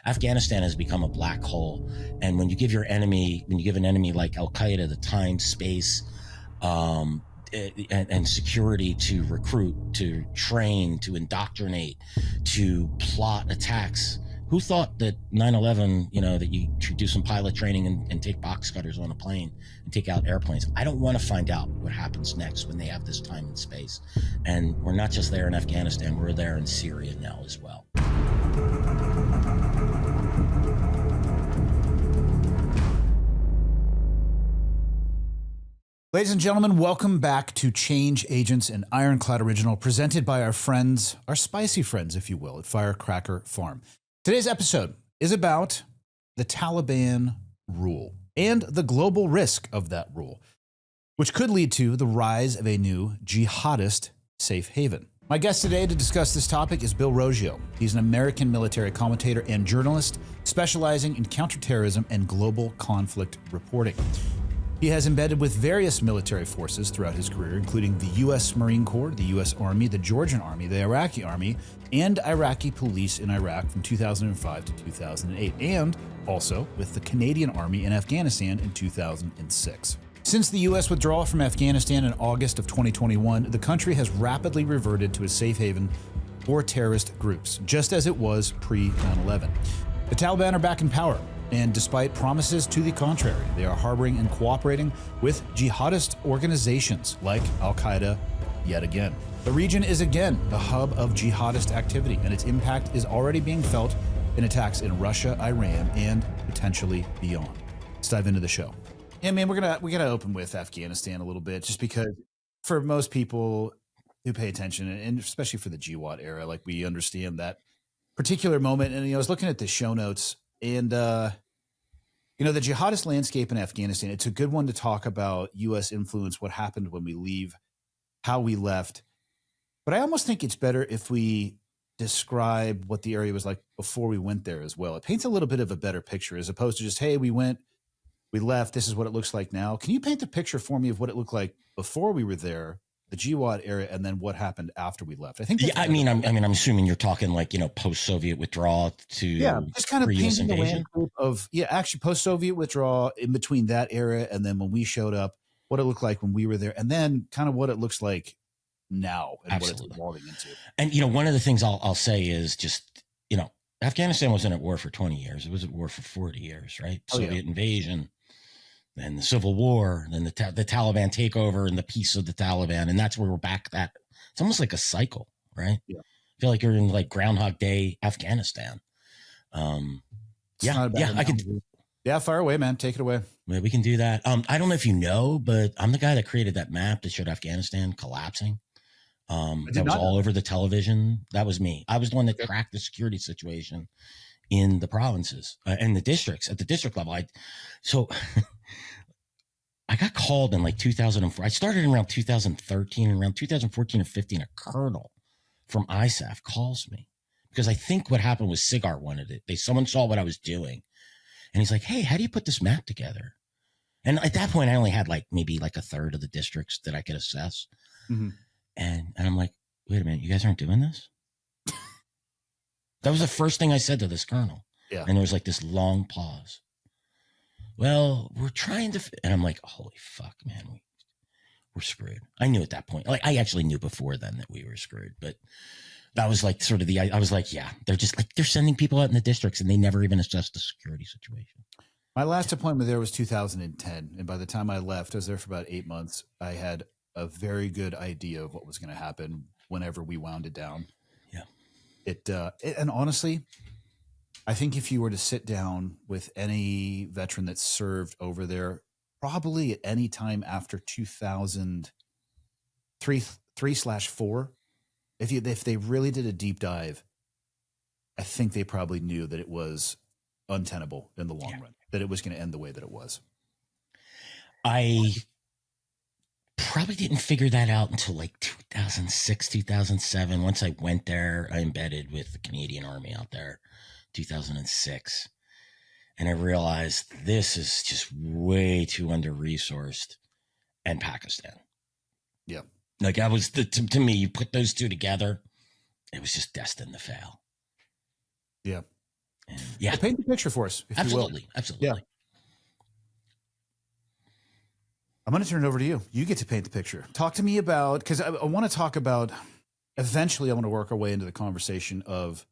Afghanistan has become a black hole. And when you give an enemy like Al-Qaeda the time, space, and security to recruit, to train, to indoctrinate, to plot attacks. Who thought that 9/11, that you should do some pilot training and take box cutters on a plane and take out airplanes? I don't want to find out what happens next when they have this time and space. And we're not just there in Afghanistan, we're there in Syria now as well. Ladies and gentlemen, welcome back to Change Agents, an Ironclad original presented by our friends, our spicy friends, if you will, at Firecracker Farm. Today's episode is about the Taliban rule and the global risk of that rule, which could lead to the rise of a new jihadist safe haven. My guest today to discuss this topic is Bill Roggio. He's an American military commentator and journalist specializing in counterterrorism and global conflict reporting. He has embedded with various military forces throughout his career, including the U.S. Marine Corps, the U.S. Army, the Georgian Army, the Iraqi Army, and Iraqi police in Iraq from 2005 to 2008, and also with the Canadian Army in Afghanistan in 2006. Since the U.S. withdrawal from Afghanistan in August of 2021, the country has rapidly reverted to a safe haven for terrorist groups, just as it was pre-9/11. The Taliban are back in power. And despite promises to the contrary, they are harboring and cooperating with jihadist organizations like Al-Qaeda yet again. The region is again the hub of jihadist activity, and its impact is already being felt in attacks in Russia, Iran, and potentially beyond. Let's dive into the show. Yeah, man, we're gonna open with Afghanistan a little bit, just because for most people who pay attention, and especially for the GWAT era, like we understand that particular moment. And I was looking at the show notes. And, the jihadist landscape in Afghanistan, it's a good one to talk about U.S. influence, what happened when we leave, how we left. But I almost think it's better if we describe what the area was like before we went there as well. It paints a little bit of a better picture as opposed to just, hey, we left, this is what it looks like now. Can you paint the picture for me of what it looked like before we were there, the GWAT area, and then what happened after we left? I think. Yeah, I'm assuming you're talking like post-Soviet withdrawal to just kind of painting the landscape of actually post-Soviet withdrawal in between that era and then when we showed up, what it looked like when we were there, and then kind of what it looks like now and what it's evolving into. And one of the things I'll say is just Afghanistan wasn't at war for 20 years; it was at war for 40 years, right? Soviet invasion. Then the Civil War, then the Taliban takeover and the peace of the Taliban. And that's where we're back at. It's almost like a cycle, right? Yeah. I feel like you're in like Groundhog Day, Afghanistan. I can. Yeah, fire away, man. Take it away. Yeah, we can do that. I don't know if you know, but I'm the guy that created that map that showed Afghanistan collapsing. That was all over the television. That was me. I was the one that tracked the security situation in the provinces and the districts at the district level. I got called in like 2004. I started in around 2013, and around 2014 or 15, a colonel from ISAF calls me because I think what happened was SIGAR wanted it. Someone saw what I was doing, and he's like, "Hey, how do you put this map together?" And at that point, I only had maybe a third of the districts that I could assess. Mm-hmm. And I'm like, "Wait a minute, you guys aren't doing this?" That was the first thing I said to this colonel. Yeah. And there was this long pause. Well, we're trying to, and I'm like, holy fuck, man, we're screwed. I knew at that point, I actually knew before then that we were screwed, but that was sort of I was like, yeah, they're just they're sending people out in the districts and they never even assess the security situation. My last appointment there was 2010. And by the time I left, I was there for about 8 months. I had a very good idea of what was going to happen whenever we wound it down. Yeah. And honestly, I think if you were to sit down with any veteran that served over there, probably at any time after 2003/4, if they really did a deep dive, I think they probably knew that it was untenable in the long run, that it was going to end the way that it was. I probably didn't figure that out until 2006, 2007. Once I went there, I embedded with the Canadian Army out there. 2006, and I realized this is just way too under-resourced, and Pakistan. Yeah, I was to me, you put those two together, it was just destined to fail. Yeah, And yeah, Well, paint the picture for us, if you will. Absolutely. Yeah. I'm going to turn it over to you. You get to paint the picture. Talk to me about, because I want to talk about, eventually I want to work our way into the conversation of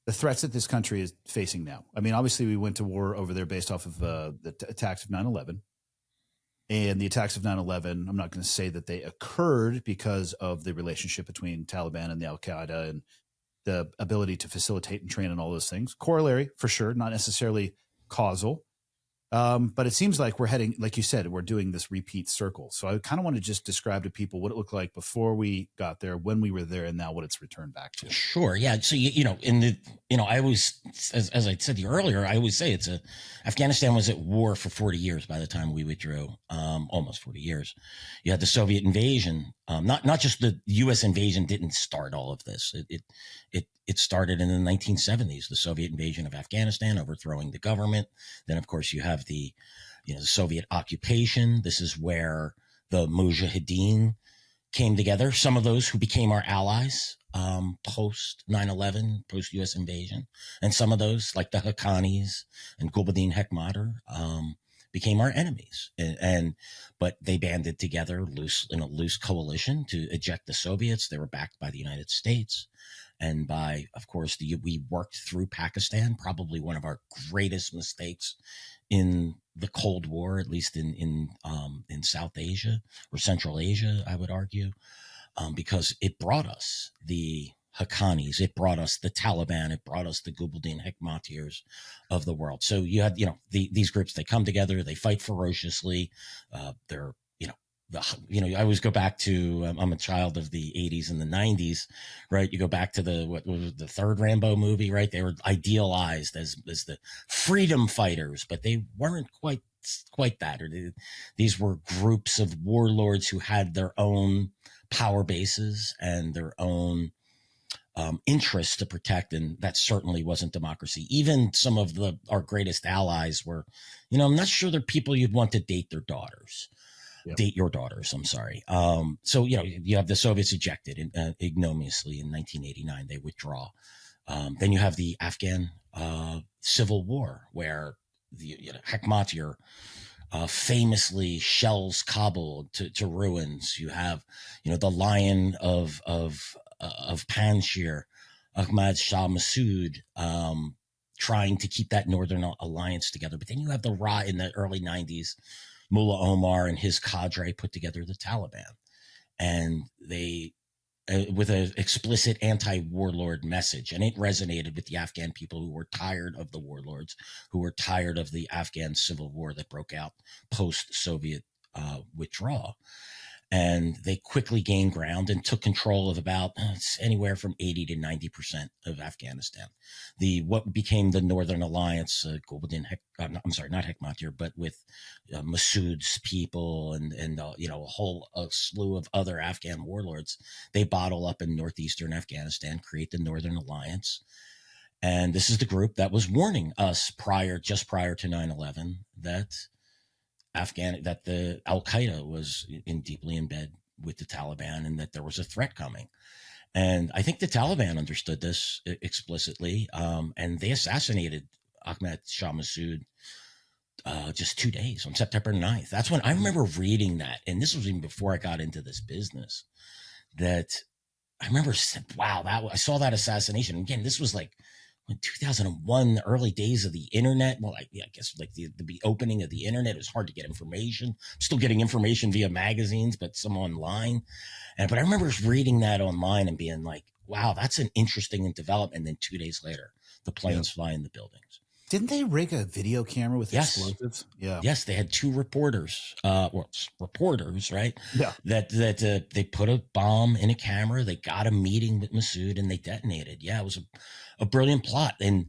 the threats that this country is facing now. I mean, obviously we went to war over there based off of the attacks of 9/11. And the attacks of 9/11, I'm not going to say that they occurred because of the relationship between Taliban and the Al-Qaeda and the ability to facilitate and train and all those things. Corollary, for sure, not necessarily causal. But it seems like we're heading, like you said, we're doing this repeat circle. So I kind of want to just describe to people what it looked like before we got there, when we were there, and now what it's returned back to. Sure. Yeah. So, I always, as I said to you earlier, I always say Afghanistan was at war for 40 years by the time we withdrew, almost 40 years. You had the Soviet invasion. Not just the U.S. invasion didn't start all of this. It started in the 1970s, the Soviet invasion of Afghanistan, overthrowing the government. Then, of course, you have the Soviet occupation. This is where the Mujahideen came together. Some of those who became our allies post 9/11, post U.S. invasion, and some of those, like the Haqqanis and Gulbuddin Hekmatyar, became our enemies. But they banded together in a loose coalition to eject the Soviets. They were backed by the United States. And by, of course, we worked through Pakistan, probably one of our greatest mistakes in the Cold War, at least in South Asia or Central Asia, I would argue, because it brought us the Haqqanis, it brought us the Taliban, it brought us the Gulbuddin Hekmatyars of the world. So you had, these groups, they come together, they fight ferociously. I always go back to, I'm a child of the 80s and the 90s, right? You go back to what was the third Rambo movie, right? They were idealized as the freedom fighters, but they weren't quite that. These were groups of warlords who had their own power bases and their own interests to protect, and that certainly wasn't democracy. Even some of our greatest allies were, I'm not sure they're people you'd want to date their daughters. Yep. Date your daughters, I'm sorry. So, you have the Soviets ejected ignominiously in 1989. They withdraw. Then you have the Afghan civil war, where the Hekmatyar famously shells Kabul to ruins. You have, the Lion of Panjshir, Ahmad Shah Massoud, trying to keep that Northern Alliance together. But then you have in the early 90s, Mullah Omar and his cadre put together the Taliban, and they, with an explicit anti-warlord message, and it resonated with the Afghan people who were tired of the warlords, who were tired of the Afghan civil war that broke out post-Soviet withdrawal. And they quickly gained ground and took control of about anywhere from 80 to 90% of Afghanistan. What became the Northern Alliance, I'm sorry, not Hekmatyar, but with Massoud's people and a slew of other Afghan warlords, they bottle up in northeastern Afghanistan, create the Northern Alliance. And this is the group that was warning us just prior to 9/11 that the Al-Qaeda was deeply in bed with the Taliban and that there was a threat coming. And I think the Taliban understood this explicitly, and they assassinated Ahmad Shah Massoud just 2 days on September 9th. That's when I remember reading that, and this was even before I got into this business, that I remember, wow, I saw that assassination. Again, this was like in 2001, the early days of the internet. Well, I guess like the opening of the internet, it was hard to get information. I'm still getting information via magazines, but some online. But I remember reading that online and being like, wow, that's an interesting development. And then 2 days later, the planes fly in the buildings. Didn't they rig a video camera with explosives? Yeah. Yes, they had two reporters, right? Yeah. That they put a bomb in a camera. They got a meeting with Massoud and they detonated. Yeah, it was a brilliant plot. And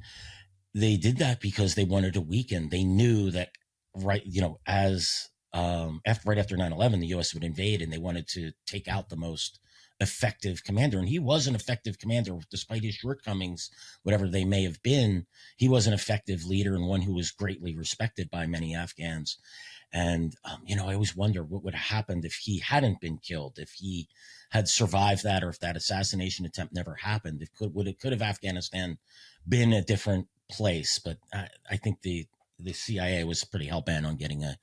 they did that because they wanted to weaken. They knew that, right after 9/11, the U.S. would invade and they wanted to take out the most effective commander. And he was an effective commander despite his shortcomings, whatever they may have been. He was an effective leader and one who was greatly respected by many Afghans. And, I always wonder what would have happened if he hadn't been killed, if he had survived that, or if that assassination attempt never happened. Could have Afghanistan been a different place, but I think the CIA was pretty hell bent on getting a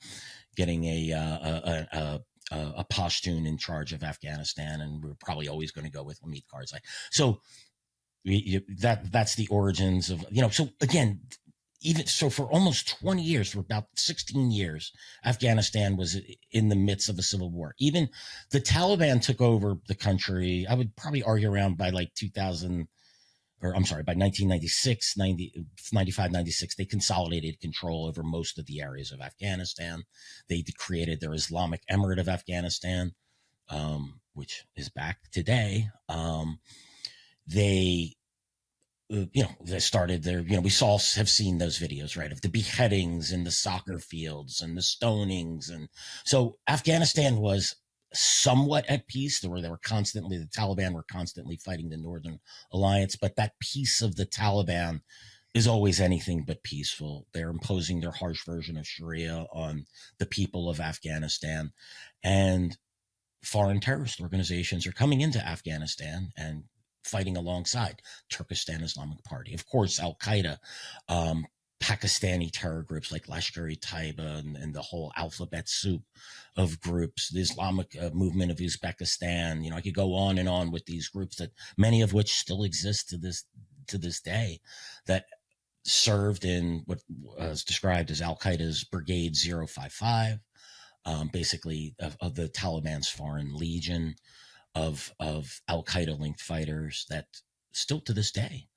Pashtun in charge of Afghanistan, and we were probably always going to go with Hamid Karzai. So that's the origins of, so again, even so, for almost 20 years, for about 16 years, Afghanistan was in the midst of a civil war. Even the Taliban took over the country, I would probably argue around by like 2000, or I'm sorry, by 1996, 95, 96, they consolidated control over most of the areas of Afghanistan. They created their Islamic Emirate of Afghanistan, which is back today. They started their, we have seen those videos, right, of the beheadings and the soccer fields and the stonings. And so Afghanistan was somewhat at peace. The Taliban were constantly fighting the Northern Alliance, but that piece of the Taliban is always anything but peaceful. They're imposing their harsh version of Sharia on the people of Afghanistan, and foreign terrorist organizations are coming into Afghanistan and fighting alongside Turkestan Islamic Party. Of course, Al-Qaeda, Pakistani terror groups like Lashkar-e-Taiba and the whole alphabet soup of groups, the Islamic movement of Uzbekistan. I could go on and on with these groups, that many of which still exist to this day, that served in what was described as Al-Qaeda's Brigade 055, basically of the Taliban's Foreign Legion of Al-Qaeda linked fighters that still to this day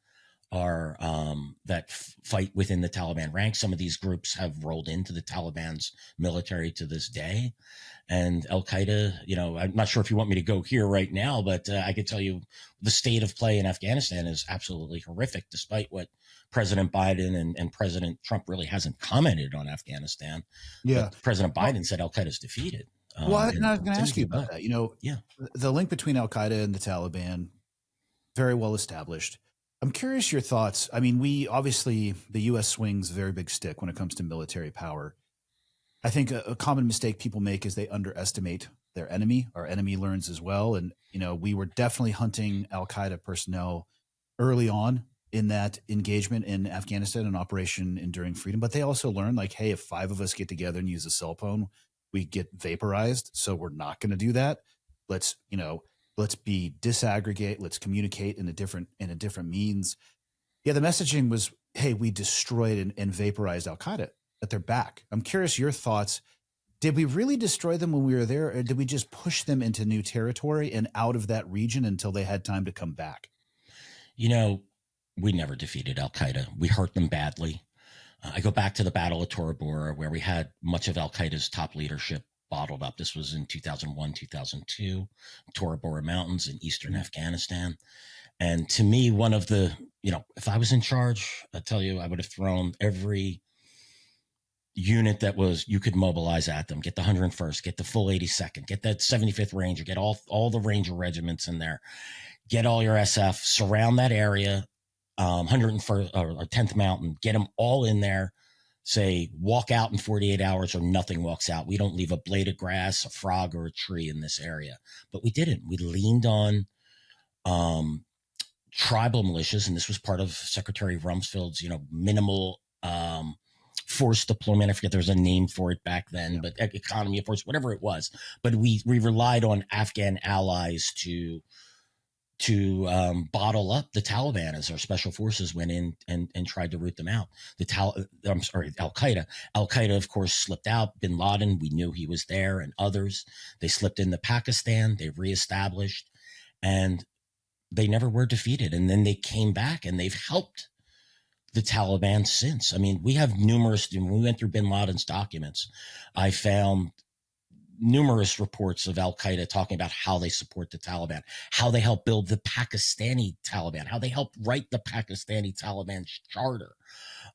are that fight within the Taliban ranks. Some of these groups have rolled into the Taliban's military to this day. And Al-Qaeda, I'm not sure if you want me to go here right now, but I could tell you the state of play in Afghanistan is absolutely horrific, despite what President Biden and President Trump really hasn't commented on Afghanistan. Yeah. But President Biden said Al-Qaeda's defeated. Well, I was going to ask you about that. Yeah. The link between Al-Qaeda and the Taliban, very well established. I'm curious your thoughts. I mean, the U.S. swings a very big stick when it comes to military power. I think a common mistake people make is they underestimate their enemy. Our enemy learns as well. And, we were definitely hunting Al-Qaeda personnel early on in that engagement in Afghanistan and Operation Enduring Freedom. But they also learned, like, hey, if 5 of us get together and use a cell phone, we get vaporized. So we're not going to do that. Let's be disaggregate. Let's communicate in a different means. Yeah. The messaging was, hey, we destroyed and vaporized Al-Qaeda at their back. I'm curious your thoughts. Did we really destroy them when we were there, or did we just push them into new territory and out of that region until they had time to come back? We never defeated Al-Qaeda. We hurt them badly. I go back to the Battle of Tora Bora, where we had much of Al-Qaeda's top leadership bottled up. This was in 2001, 2002, Tora Bora Mountains in eastern Afghanistan. And to me, one of the, if I was in charge, I tell you, I would have thrown every unit that you could mobilize at them. Get the 101st, get the full 82nd, get that 75th Ranger, get all the Ranger regiments in there, get all your SF, surround that area, 101st or 10th Mountain, get them all in there, say, walk out in 48 hours or nothing walks out. We don't leave a blade of grass, a frog, or a tree in this area. But we didn't. We leaned on tribal militias, and this was part of Secretary Rumsfeld's, minimal force deployment. I forget there was a name for it back then, but economy of force, whatever it was. But we relied on Afghan allies to bottle up the Taliban as our special forces went in and tried to root them out. Al-Qaeda. Al-Qaeda, of course, slipped out. Bin Laden, we knew he was there, and others. They slipped into Pakistan. They reestablished, and they never were defeated. And then they came back, and they've helped the Taliban since. I mean, we have numerous, when we went through Bin Laden's documents, I found numerous reports of Al-Qaeda talking about how they support the Taliban, how they help build the Pakistani Taliban, how they helped write the Pakistani Taliban charter,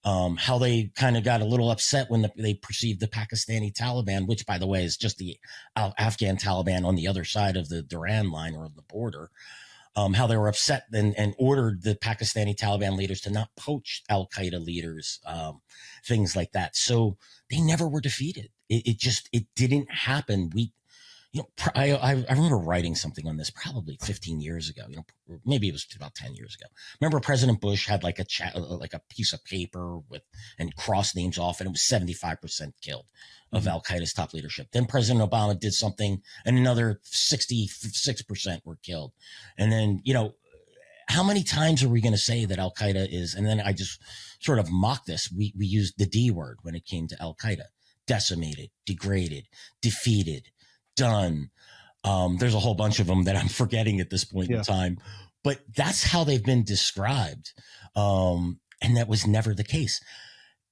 how they kind of got a little upset when they perceived the Pakistani Taliban, which, by the way, is just the Afghan Taliban on the other side of the Duran line or the border, how they were upset and ordered the Pakistani Taliban leaders to not poach Al-Qaeda leaders, things like that. So they never were defeated. It didn't happen. I remember writing something on this probably 15 years ago. Maybe it was about 10 years ago. Remember, President Bush had like a piece of paper with and cross names off, and it was 75% killed of Al Qaeda's top leadership. Then President Obama did something, and another 66% were killed. And then how many times are we going to say that Al Qaeda is? And then I just sort of mocked this. We used the D word when it came to Al Qaeda: decimated, degraded, defeated, done. There's a whole bunch of them that I'm forgetting at this point in time, but that's how they've been described. And that was never the case.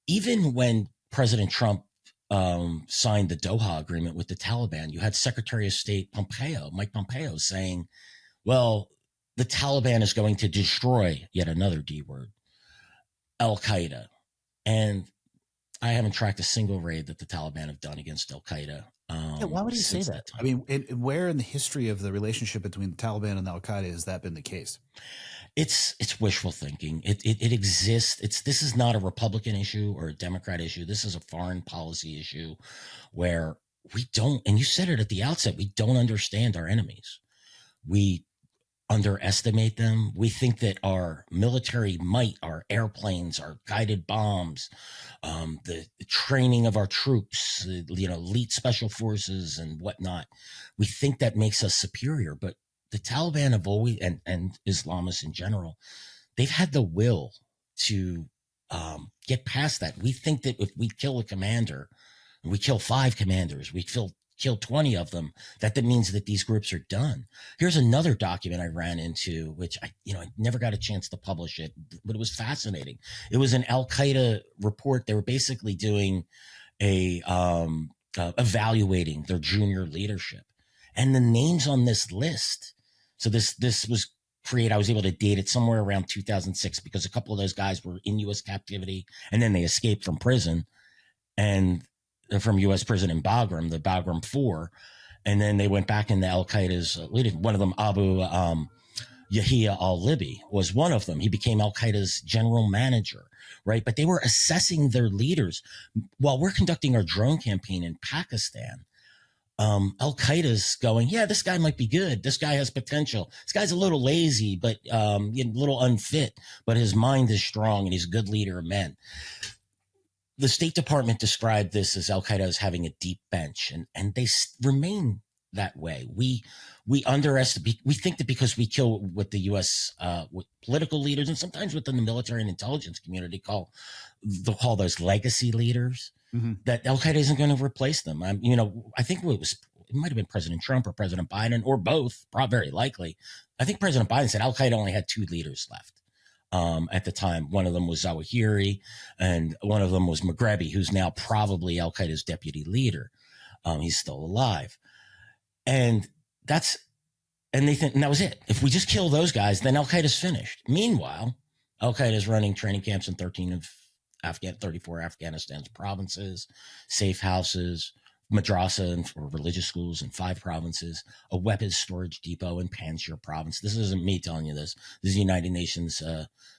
Even when President Trump signed the Doha agreement with the Taliban, you had Secretary of State Mike Pompeo, saying, well, the Taliban is going to destroy, yet another D word, Al Qaeda. And I haven't tracked a single raid that the Taliban have done against Al Qaeda. Why would he say that? I mean, where in the history of the relationship between the Taliban and Al Qaeda has that been the case? It's wishful thinking. It exists. This is not a Republican issue or a Democrat issue. This is a foreign policy issue where we don't, and you said it at the outset, we don't understand our enemies. We underestimate them. We think that our military might, our airplanes, our guided bombs, the training of our troops, elite special forces and whatnot, we think that makes us superior. But the Taliban have always, and Islamists in general, they've had the will to get past that. We think that if we kill a commander, we kill 5 commanders, we kill 20 of them, that means that these groups are done. Here's another document I ran into, which I never got a chance to publish it, but it was fascinating. It was an Al-Qaeda report. They were basically doing evaluating their junior leadership, and the names on this list. So this was created. I was able to date it somewhere around 2006 because a couple of those guys were in U.S. captivity, and then they escaped from prison, and from U.S. prison in Bagram, the Bagram 4. And then they went back into Al-Qaeda's leadership. One of them, Abu Yahya al-Libi, was one of them. He became Al-Qaeda's general manager, right? But they were assessing their leaders. While we're conducting our drone campaign in Pakistan, Al-Qaeda's going, yeah, this guy might be good. This guy has potential. This guy's a little lazy, but a little unfit, but his mind is strong and he's a good leader of men. The State Department described this as Al-Qaeda as having a deep bench, and they remain that way. We underestimate. We think that because we kill what the U.S. What political leaders and sometimes within the military and intelligence community call those legacy leaders, that Al-Qaeda isn't going to replace them. I think it might have been President Trump or President Biden or both, probably very likely. I think President Biden said Al-Qaeda only had 2 leaders left. At the time. One of them was Zawahiri, and one of them was Maghrebi, who's now probably Al-Qaeda's deputy leader. He's still alive. And they think, and that was it. If we just kill those guys, then Al-Qaeda's finished. Meanwhile, Al-Qaeda's running training camps in 34 Afghanistan's provinces, safe houses, madrasa or religious schools in 5 provinces, a weapons storage depot in Panjshir province. This isn't me telling you this. This is the United Nations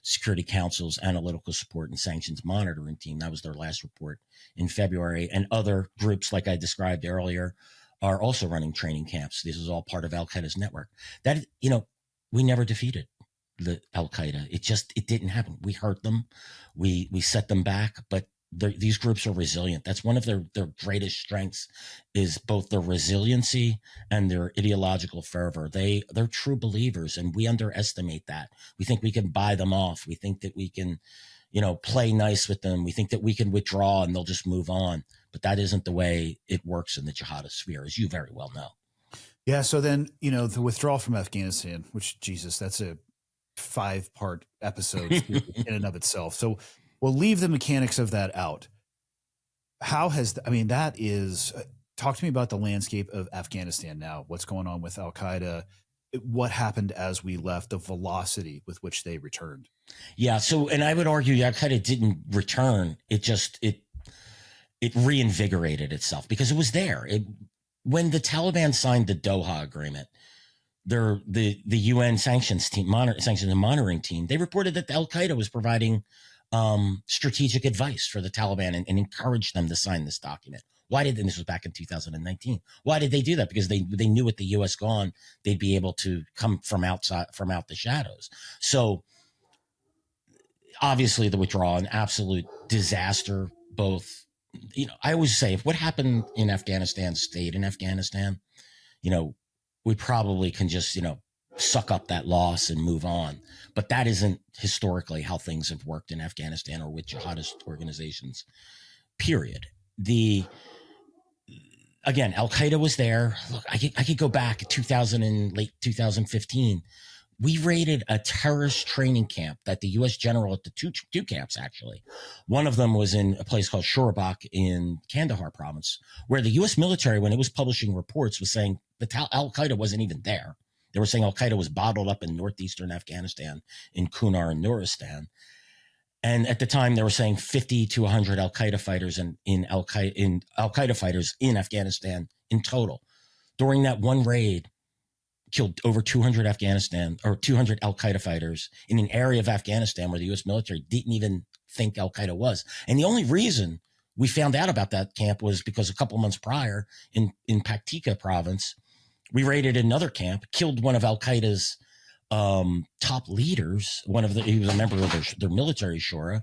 Security Council's Analytical Support and Sanctions Monitoring Team. That was their last report in February. And other groups, like I described earlier, are also running training camps. This is all part of Al-Qaeda's network. That, we never defeated the Al-Qaeda. It didn't happen. We hurt them. We set them back, but these groups are resilient. That's one of their greatest strengths, is both their resiliency and their ideological fervor. They're true believers, and we underestimate that. We think we can buy them off. We think that we can, play nice with them. We think that we can withdraw and they'll just move on. But that isn't the way it works in the jihadist sphere, as you very well know. Yeah. So then, the withdrawal from Afghanistan, which, Jesus, that's a 5-part episode in and of itself. So we'll leave the mechanics of that out. How has, that is, talk to me about the landscape of Afghanistan now. What's going on with Al-Qaeda? What happened as we left, the velocity with which they returned? Yeah. So, and I would argue Al-Qaeda didn't return. It reinvigorated itself because it was there. When the Taliban signed the Doha agreement, the UN sanctions and monitoring team, they reported that Al-Qaeda was providing strategic advice for the Taliban and encouraged them to sign this document. Why did, and this was back in 2019. Why did they do that? Because they knew with the U.S. gone, they'd be able to come from out the shadows. So obviously the withdrawal, an absolute disaster. Both, I always say if what happened in Afghanistan stayed in Afghanistan, we probably can just, suck up that loss and move on. But that isn't historically how things have worked in Afghanistan or with jihadist organizations, period. Again, Al-Qaeda was there. Look, I could go back in late 2015. We raided a terrorist training camp that the U.S. general at the two camps, actually. One of them was in a place called Shorabak in Kandahar province, where the U.S. military, when it was publishing reports, was saying Al-Qaeda wasn't even there. They were saying Al-Qaeda was bottled up in northeastern Afghanistan, in Kunar and Nuristan. And at the time, they were saying 50 to 100 Al-Qaeda fighters Al-Qaeda fighters in Afghanistan in total. During that one raid, killed over 200 Al-Qaeda fighters in an area of Afghanistan where the U.S. military didn't even think Al-Qaeda was. And the only reason we found out about that camp was because a couple months prior in Paktika province, we raided another camp, killed one of Al-Qaeda's top leaders. He was a member of their military shura.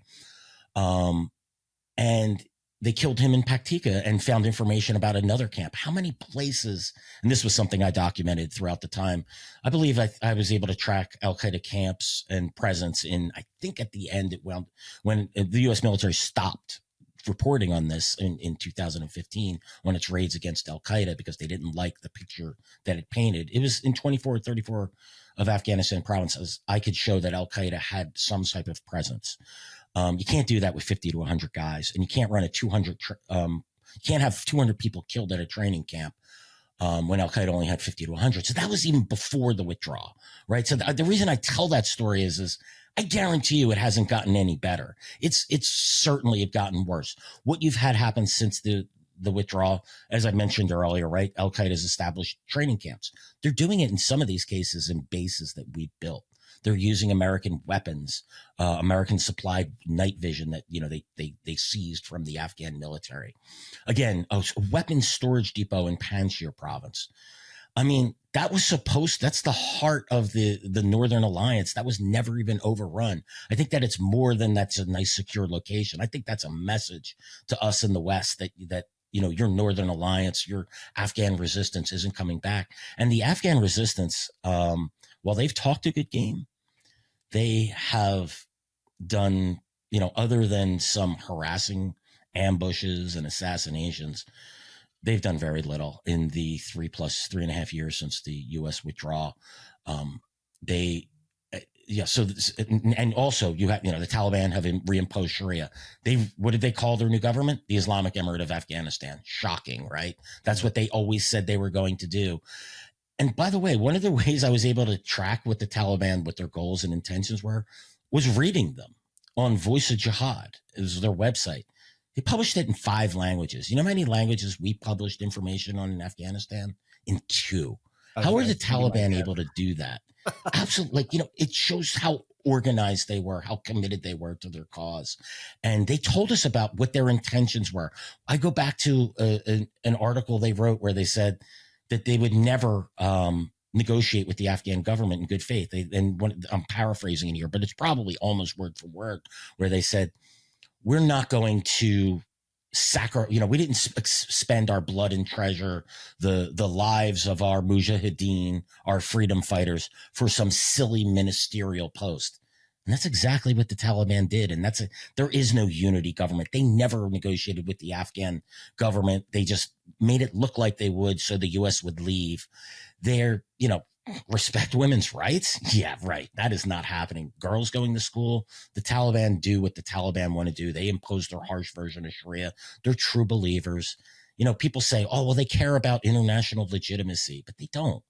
And they killed him in Paktika and found information about another camp. How many places, and this was something I documented throughout the time. I believe I was able to track Al-Qaeda camps and presence in, I think at the end, when the U.S. military stopped reporting on this in 2015 on its raids against Al-Qaeda because they didn't like the picture that it painted. It was in 24 or 34 of Afghanistan provinces. I could show that Al-Qaeda had some type of presence. You can't do that with 50 to 100 guys, and you can't run you can't have 200 people killed at a training camp when Al-Qaeda only had 50 to 100. So that was even before the withdrawal, right? So the reason I tell that story is I guarantee you it hasn't gotten any better. It's certainly gotten worse. What you've had happen since the withdrawal, as I mentioned earlier, right? Al-Qaeda's established training camps. They're doing it in some of these cases in bases that we built. They're using American weapons, American supplied night vision that, they seized from the Afghan military. Again, a weapons storage depot in Panjshir province. I mean, that's the heart of the Northern Alliance. That was never even overrun. I think that it's more than that's a nice, secure location. I think that's a message to us in the West that your Northern Alliance, your Afghan resistance isn't coming back. And the Afghan resistance, while they've talked a good game, they have done, other than some harassing ambushes and assassinations, they've done very little in the 3.5 years since the U.S. withdrawal. And also you have, the Taliban have reimposed Sharia. What did they call their new government? The Islamic Emirate of Afghanistan. Shocking, right? That's what they always said they were going to do. And by the way, one of the ways I was able to track what the Taliban, what their goals and intentions were, was reading them on Voice of Jihad. It was their website. They published it in 5 languages. You know how many languages we published information on in Afghanistan? In 2. How are the Taliban able to do that? Absolutely. It shows how organized they were, how committed they were to their cause. And they told us about what their intentions were. I go back to an article they wrote where they said that they would never negotiate with the Afghan government in good faith. I'm paraphrasing it here, but it's probably almost word for word, where they said, we're not going to we didn't spend our blood and treasure, the lives of our mujahideen, our freedom fighters, for some silly ministerial post. And that's exactly what the Taliban did. And there is no unity government. They never negotiated with the Afghan government. They just made it look like they would so the U.S. would leave. They're, respect women's rights. Yeah, right. That is not happening. Girls going to school, the Taliban do what the Taliban want to do. They impose their harsh version of Sharia. They're true believers. People say, oh, well, they care about international legitimacy, but they don't.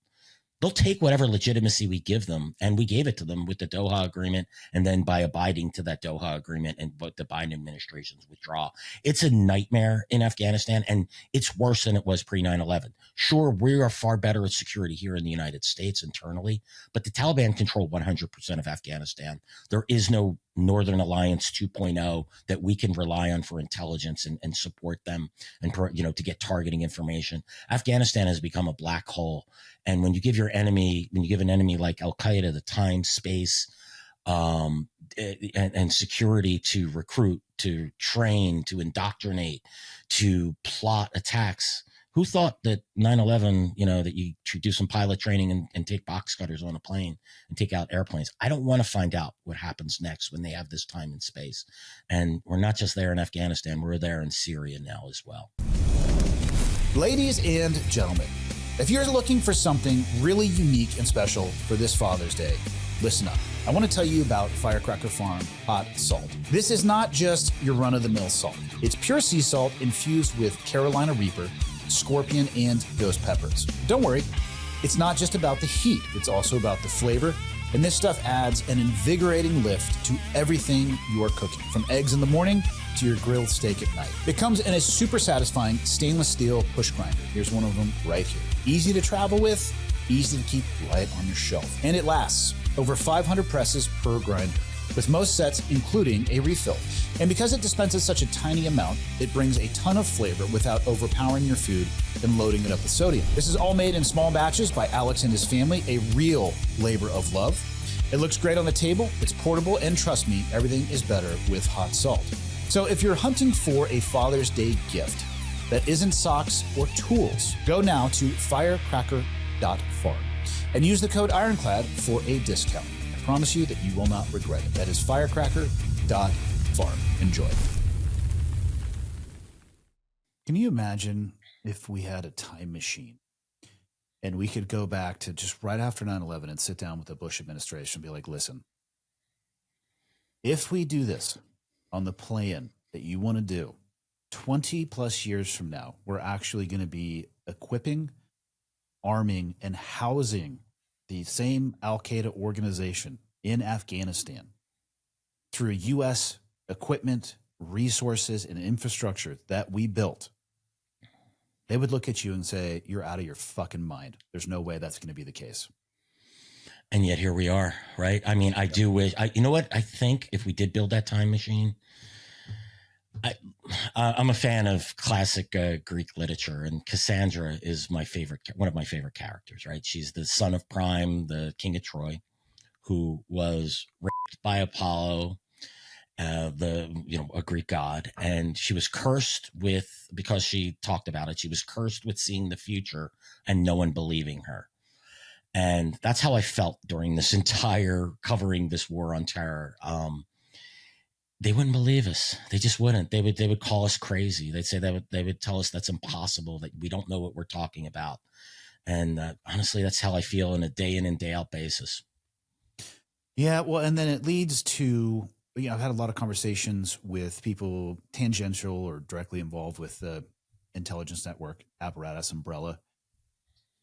They'll take whatever legitimacy we give them, and we gave it to them with the Doha Agreement, and then by abiding to that Doha Agreement and what the Biden administration's withdrawal. It's a nightmare in Afghanistan, and it's worse than it was pre-9/11. Sure, we are far better at security here in the United States internally, but the Taliban control 100% of Afghanistan. There is no Northern Alliance 2.0 that we can rely on for intelligence and support them and, to get targeting information. Afghanistan has become a black hole. And when you give an enemy like Al-Qaeda the time, space, and security to recruit, to train, to indoctrinate, to plot attacks. Who thought that 9/11, that you do some pilot training and take box cutters on a plane and take out airplanes? I don't want to find out what happens next when they have this time and space. And we're not just there in Afghanistan, we're there in Syria now as well. Ladies and gentlemen, if you're looking for something really unique and special for this Father's Day, listen up. I want to tell you about Firecracker Farm hot salt. This is not just your run-of-the-mill salt. It's pure sea salt infused with Carolina Reaper, scorpion, and ghost peppers. Don't worry, it's not just about the heat. It's also about the flavor. And this stuff adds an invigorating lift to everything you are cooking, from eggs in the morning to your grilled steak at night. It comes in a super satisfying stainless steel push grinder. Here's one of them right here. Easy to travel with, easy to keep right on your shelf. And it lasts over 500 presses per grinder, with most sets including a refill. And because it dispenses such a tiny amount, it brings a ton of flavor without overpowering your food and loading it up with sodium. This is all made in small batches by Alex and his family, a real labor of love. It looks great on the table, it's portable, and trust me, everything is better with hot salt. So if you're hunting for a Father's Day gift that isn't socks or tools, go now to firecracker.farm and use the code IRONCLAD for a discount. I promise you that you will not regret it. That is firecracker.farm. Enjoy. Can you imagine if we had a time machine and we could go back to just right after 9/11 and sit down with the Bush administration and be like, listen, if we do this on the plan that you want to do, 20 plus years from now, we're actually going to be equipping, arming, and housing the same Al-Qaeda organization in Afghanistan through U.S. equipment, resources, and infrastructure that we built. They would look at you and say, you're out of your fucking mind. There's no way that's going to be the case. And yet here we are, right? I mean, I do wish, you know what? I think if we did build that time machine, I'm a fan of classic Greek literature, and Cassandra is one of my favorite characters, right? She's the son of Priam, the king of Troy, who was raped by Apollo, a Greek god, and she was cursed with, because she talked about it, she was cursed with seeing the future and no one believing her. And that's how I felt during this entire covering this war on terror. They wouldn't believe us. They just wouldn't. They would call us crazy. They'd say they would tell us that's impossible, that we don't know what we're talking about. And honestly, that's how I feel on a day in and day out basis. Yeah, well, and then it leads to, I've had a lot of conversations with people tangential or directly involved with the intelligence network apparatus umbrella.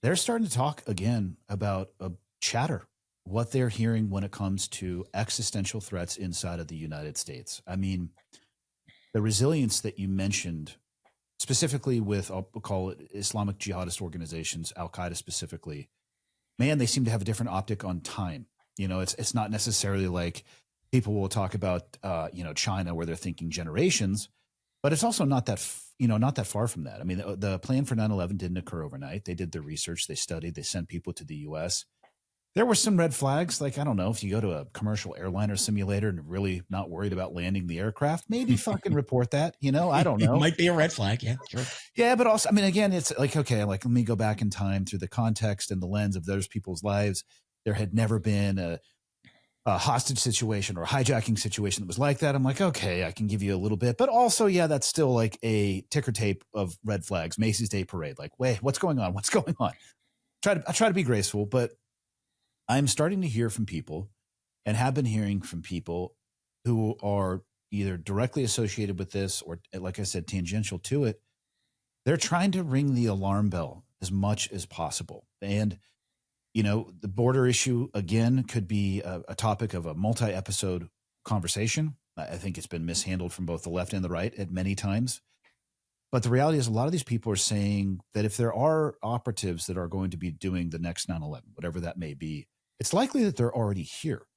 They're starting to talk again about a chatter, what they're hearing when it comes to existential threats inside of the United States. I mean, the resilience that you mentioned, specifically with, I'll call it Islamic jihadist organizations, Al-Qaeda specifically, man, they seem to have a different optic on time. It's not necessarily like people will talk about, China, where they're thinking generations, but it's also not that far from that. I mean, the plan for 9/11 didn't occur overnight. They did their research, they studied, they sent people to the U.S. There were some red flags, like, I don't know, if you go to a commercial airliner simulator and really not worried about landing the aircraft, maybe fucking report that, I don't know. It might be a red flag, yeah, sure. Yeah, but also, I mean, again, it's like, okay, like, let me go back in time through the context and the lens of those people's lives. There had never been a hostage situation or hijacking situation that was like that. I'm like, okay, I can give you a little bit, but also, yeah, that's still like a ticker tape of red flags, Macy's Day Parade. Like, wait, what's going on? What's going on? I try to be graceful, but I'm starting to hear from people, and have been hearing from people who are either directly associated with this or, like I said, tangential to it. They're trying to ring the alarm bell as much as possible. And, the border issue, again, could be a topic of a multi-episode conversation. I think it's been mishandled from both the left and the right at many times. But the reality is, a lot of these people are saying that if there are operatives that are going to be doing the next 9/11, whatever that may be, it's likely that they're already here.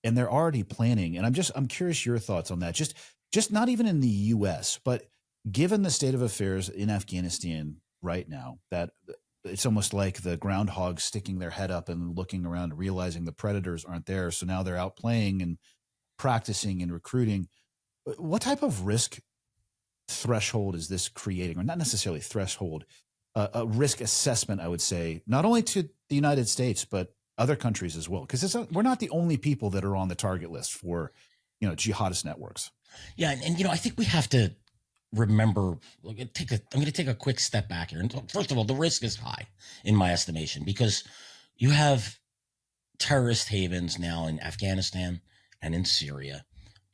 and they're already planning. And I'm curious your thoughts on that. Just not even in the U.S., but given the state of affairs in Afghanistan right now, that it's almost like the groundhog sticking their head up and looking around, realizing the predators aren't there. So now they're out playing and practicing and recruiting. What type of risk threshold is this creating, or not necessarily threshold, a risk assessment, I would say, not only to the United States, but other countries as well? Because we're not the only people that are on the target list for, jihadist networks. Yeah. And I think we have to remember, I'm going to take a quick step back here. And first of all, the risk is high in my estimation, because you have terrorist havens now in Afghanistan and in Syria.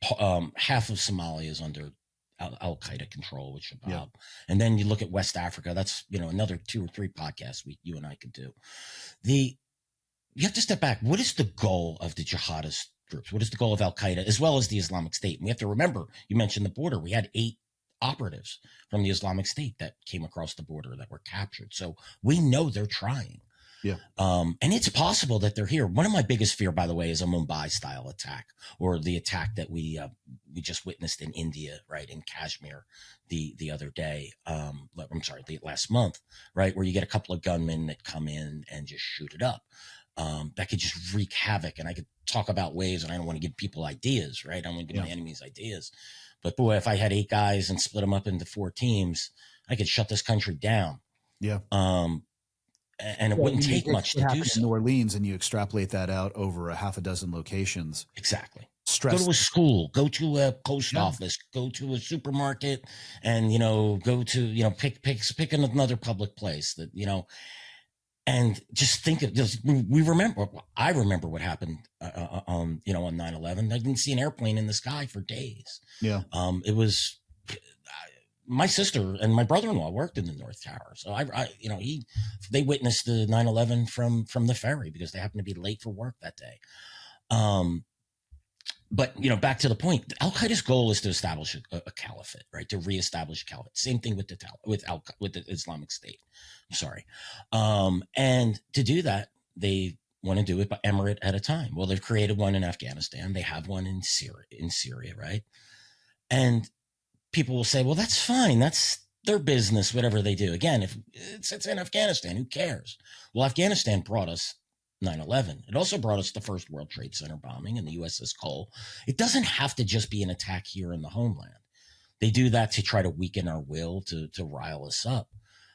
Half of Somalia is under Al-Qaeda control with Shabab. Yeah. And then you look at West Africa. That's, another 2 or 3 podcasts you and I could do. You have to step back. What is the goal of the jihadist groups? What is the goal of Al-Qaeda as well as the Islamic State? And we have to remember, you mentioned the border. We had 8 operatives from the Islamic State that came across the border that were captured. So we know they're trying. Yeah. And it's possible that they're here. One of my biggest fear, by the way, is a Mumbai-Style attack, or the attack that we just witnessed in India, right, in Kashmir the other day. The last month, right, where you get a couple of gunmen that come in and just shoot it up. That could just wreak havoc. And I could talk about ways, and I don't want to give people ideas, right? I don't want to give my enemies ideas. But boy, if I had 8 guys and split them up into 4 teams, I could shut this country down. Yeah. And it wouldn't take much to do so. In New Orleans, and you extrapolate that out over a half a dozen locations. Exactly. Stress. Go to a school, go to a post office, go to a supermarket, and go to pick another public place that and just think of this. I remember what happened on 9/11. I didn't see an airplane in the sky for days. Yeah. It was my sister and my brother-in-law worked in the North Tower. So they witnessed the 9/11 from the ferry because they happened to be late for work that day. But back to the point, Al-Qaeda's goal is to establish a caliphate, right? To reestablish a caliphate. Same thing with the Islamic State. I'm sorry. And to do that, they want to do it by emirate at a time. Well, they've created one in Afghanistan. They have one in Syria, right? And people will say, well, that's fine. That's their business, whatever they do. Again, if it's in Afghanistan, who cares? Well, Afghanistan brought us 9/11. It also brought us the first World Trade Center bombing and the USS Cole. It doesn't have to just be an attack here in the homeland. They do that to try to weaken our will, to rile us up.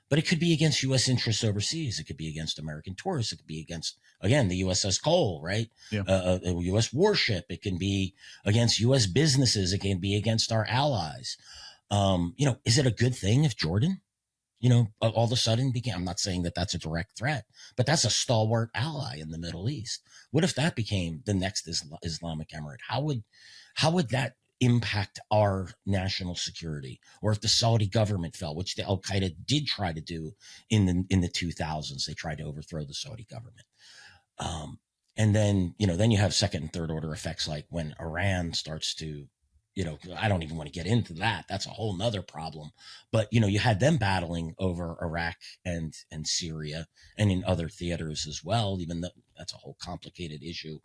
But it could be against U.S. interests overseas. It could be against American tourists. It could be against, again, the USS Cole, right? Yeah. A U.S. warship. It can be against U.S. businesses. It can be against our allies. Is it a good thing if Jordan, all of a sudden became, I'm not saying that that's a direct threat, but that's a stalwart ally in the Middle East. What if that became the next Islamic Emirate? How would that impact our national security? Or if the Saudi government fell, which the Al-Qaeda did try to do in the 2000s, they tried to overthrow the Saudi government. And then you have second and third order effects, like when Iran starts to, I don't even want to get into that. That's a whole nother problem. But, you had them battling over Iraq and Syria and in other theaters as well, even though that's a whole complicated issue.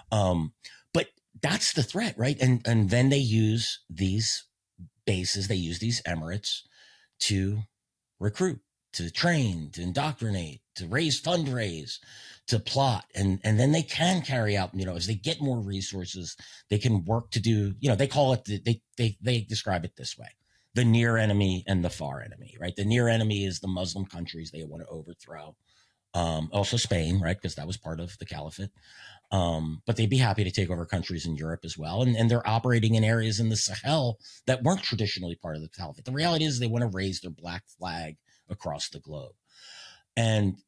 But that's the threat, right? And then they use these bases, they use these emirates to recruit, to train, to indoctrinate, to fundraise, to plot. And then they can carry out, as they get more resources, they can work to do, they call it, they describe it this way: the near enemy and the far enemy, right? The near enemy is the Muslim countries they want to overthrow. Also Spain, right? Because that was part of the caliphate. But they'd be happy to take over countries in Europe as well. And they're operating in areas in the Sahel that weren't traditionally part of the caliphate. The reality is they want to raise their black flag across the globe. And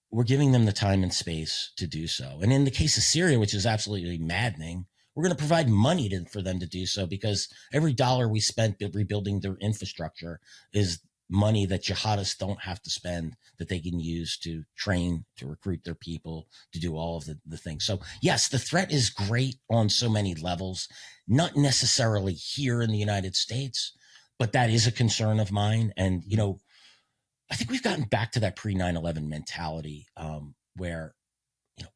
we're giving them the time and space to do so. And in the case of Syria, which is absolutely maddening, we're going to provide money for them to do so, because every dollar we spent rebuilding their infrastructure is money that jihadists don't have to spend, that they can use to train, to recruit their people, to do all of the things. So yes, the threat is great on so many levels, not necessarily here in the United States, but that is a concern of mine. And, I think we've gotten back to that pre 9/11 mentality, where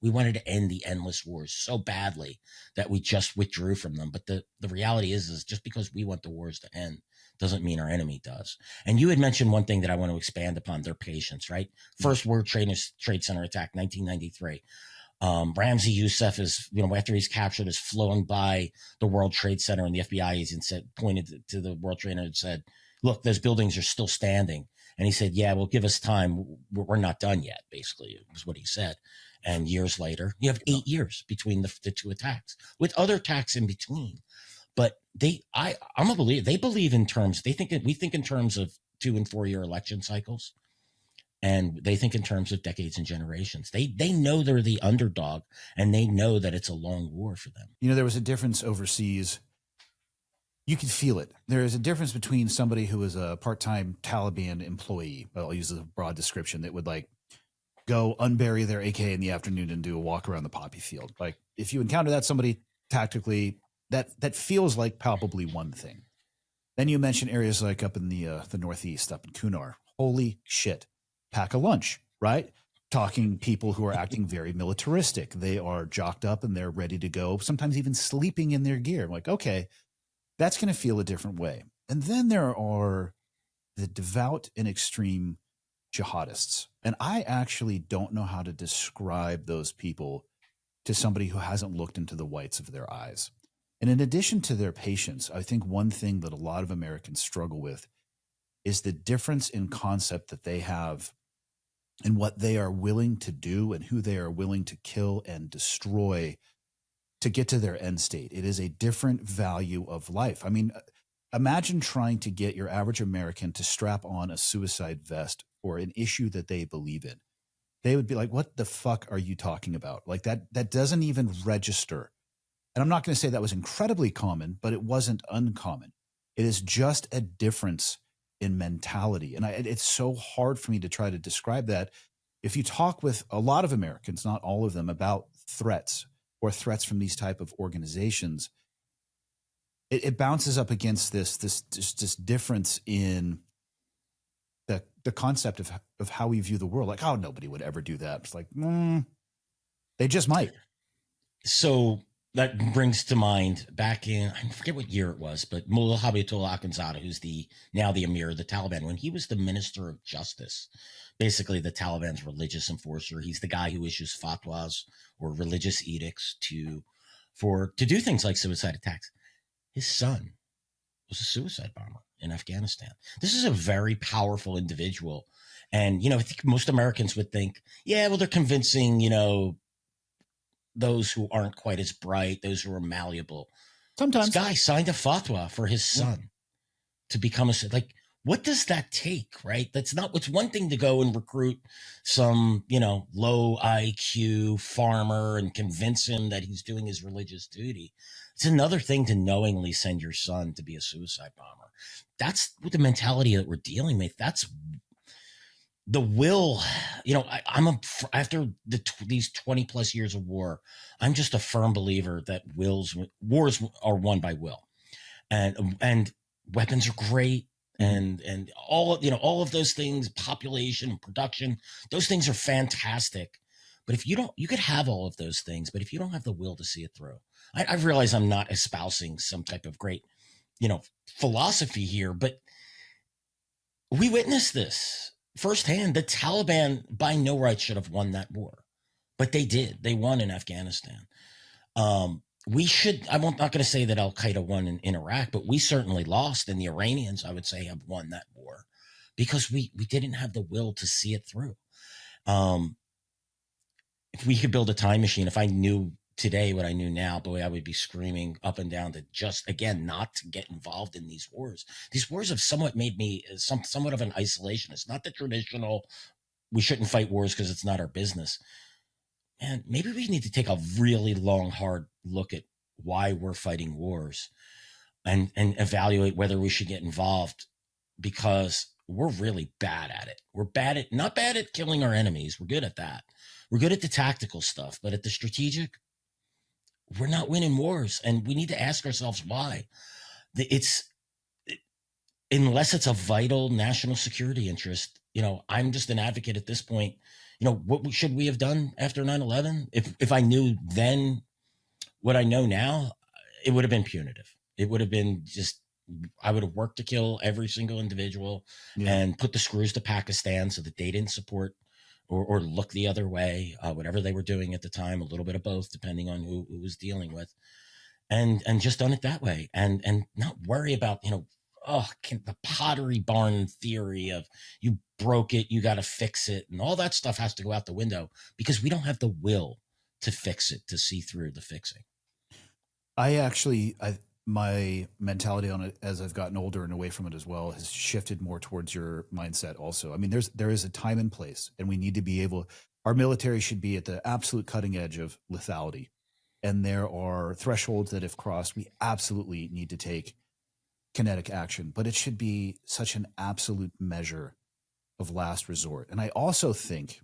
we wanted to end the endless wars so badly that we just withdrew from them. But the reality is just because we want the wars to end doesn't mean our enemy does. And you had mentioned one thing that I want to expand upon, their patience, right? First World Trade Center attack, 1993. Ramzi Youssef is, after he's captured, is flown by the World Trade Center and the FBI agent pointed to the World Trade Center and said, look, those buildings are still standing. And he said, yeah, well, give us time. We're not done yet, basically, is what he said. And years later, you have 8 years between the two attacks, with other attacks in between. But I'm a believer. They believe in terms. We think in terms of 2 and 4 year election cycles, and they think in terms of decades and generations. They know they're the underdog, and they know that it's a long war for them. There was a difference overseas. You could feel it. There is a difference between somebody who is a part-time Taliban employee. I'll use a broad description that would go unbury their AK in the afternoon and do a walk around the poppy field. Like if you encounter that somebody tactically, that feels like palpably one thing. Then you mention areas like up in the Northeast, up in Kunar. Holy shit. Pack a lunch, right? Talking people who are acting very militaristic. They are jocked up and they're ready to go, sometimes even sleeping in their gear. I'm like, okay, that's going to feel a different way. And then there are the devout and extreme jihadists. And I actually don't know how to describe those people to somebody who hasn't looked into the whites of their eyes. And in addition to their patience, I think one thing that a lot of Americans struggle with is the difference in concept that they have and what they are willing to do and who they are willing to kill and destroy to get to their end state. It is a different value of life. I mean, imagine trying to get your average American to strap on a suicide vest for an issue that they believe in. They would be like, what the fuck are you talking about? Like that doesn't even register. And I'm not going to say that was incredibly common, but it wasn't uncommon. It is just a difference in mentality. And it's so hard for me to try to describe that. If you talk with a lot of Americans, not all of them, about threats or threats from these type of organizations, it bounces up against this difference in the concept of how we view the world. Like, oh, nobody would ever do that. It's like, they just might. So that brings to mind back in, I forget what year it was, but Mullah Habibullah Akhundzada, who's now the emir of the Taliban, when he was the minister of justice, basically the Taliban's religious enforcer. He's the guy who issues fatwas or religious edicts to do things like suicide attacks. His son was a suicide bomber in Afghanistan. This is a very powerful individual. And, I think most Americans would think, yeah, well, they're convincing, those who aren't quite as bright, those who are malleable. Sometimes this guy signed a fatwa for his son to become what does that take, right? It's one thing to go and recruit some, low IQ farmer and convince him that he's doing his religious duty. It's another thing to knowingly send your son to be a suicide bomber. That's what the mentality that we're dealing with. That's the will. After these 20 plus years of war, I'm just a firm believer that wars are won by will, and weapons are great. And all of those things, population and production, those things are fantastic. But if you could have all of those things, but if you don't have the will to see it through, I realize I'm not espousing some type of great, philosophy here, but we witnessed this firsthand. The Taliban by no right should have won that war, but they did. They won in Afghanistan. I'm not going to say that Al-Qaeda won in Iraq, but we certainly lost. And the Iranians, I would say, have won that war because we didn't have the will to see it through. If we could build a time machine, if I knew today what I knew now, boy, I would be screaming up and down to just, again, not to get involved in these wars. These wars have somewhat made me somewhat of an isolationist, not the traditional, we shouldn't fight wars because it's not our business. And maybe we need to take a really long, hard look at why we're fighting wars and evaluate whether we should get involved, because we're really bad at it. We're not bad at killing our enemies. We're good at that. We're good at the tactical stuff, but at the strategic, we're not winning wars. And we need to ask ourselves why. Unless it's a vital national security interest, I'm just an advocate at this point. What should we have done after 9/11? If I knew then what I know now, it would have been punitive. It would have been just, I would have worked to kill every single individual and put the screws to Pakistan so that they didn't support or look the other way, whatever they were doing at the time, a little bit of both, depending on who was dealing with, and just done it that way, and not worry about, the Pottery Barn theory of you broke it, you got to fix it, and all that stuff has to go out the window because we don't have the will to fix it, to see through the fixing. My mentality on it as I've gotten older and away from it as well has shifted more towards your mindset also. I mean, there is a time and place, and we need to be able, our military should be at the absolute cutting edge of lethality. And there are thresholds that if crossed, we absolutely need to take kinetic action, but it should be such an absolute measure of last resort. And I also think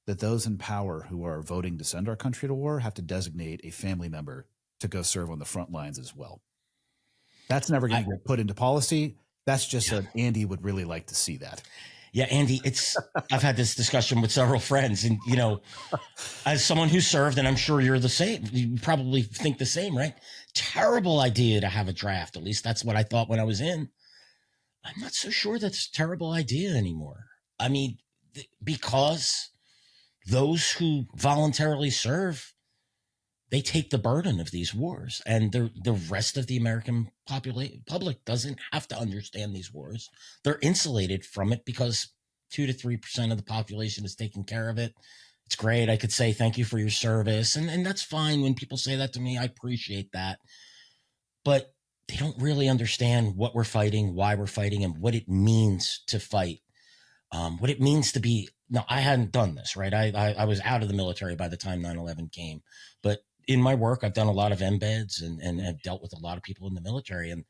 that those in power who are voting to send our country to war have to designate a family member to go serve on the front lines as well. That's never going to get put into policy. That's just that Andy would really like to see that. Yeah, Andy, I've had this discussion with several friends, and, as someone who served, and I'm sure you're the same, you probably think the same, right? Terrible idea to have a draft. At least that's what I thought when I was in. I'm not so sure that's a terrible idea anymore. I mean, because those who voluntarily serve, they take the burden of these wars, and the rest of the American public doesn't have to understand these wars. They're insulated from it because 2 to 3% of the population is taking care of it. It's great. I could say thank you for your service, and that's fine. When people say that to me, I appreciate that. But they don't really understand what we're fighting, why we're fighting, and what it means to fight. What it means to be. No, I hadn't done this, right? I was out of the military by the time 9/11 came, but in my work, I've done a lot of embeds and have dealt with a lot of people in the military, and